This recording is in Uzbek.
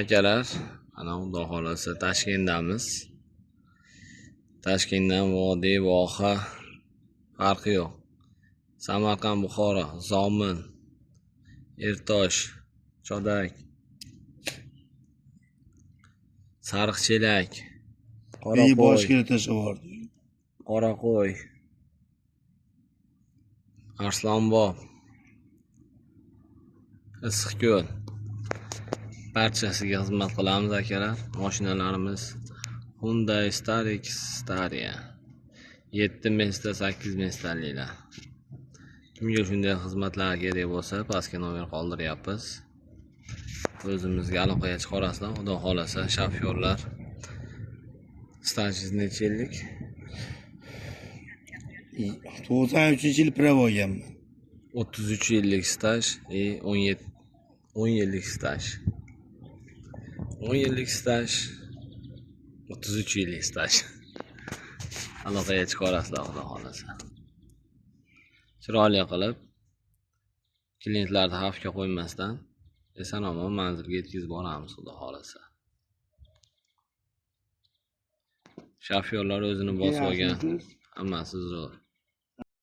Akalar, ana Xudo xolasa Toshkentdamiz. Toshkentdan vodiy, voha farqi yo'q. Samarqand, Buxoro, Zomin, Ertosh, Chodak, Sariqchelak, Qoraqo'y, Arslonbob, Issiqko'l barchasiga xizmat qilamiz akalar. Mashinalarimiz Hyundai Starex Staria 7 mesta 8 mestaliklar. Kimga shunday xizmatlar kerak bo'lsa, pastga nomer qoldiryapmiz. O'zimizga aloqaga chiqarasizlar. Xudo xolasa, shofyorlar stajingiz necha yillik? 93-yil pravo olganman. 33 yillik staj, 10 yillik staj. 10 yillik staj, 33 yillik staj. Aloqaga chiqarasizlar Xudo xolasa. Chiroyli qilib klientlarni xavfga qo'ymasdan eson-omon manzilga yetkazib boramiz Xudo xolasa. Shofyorlar o'zini bosib olgan, hammasi zo'r.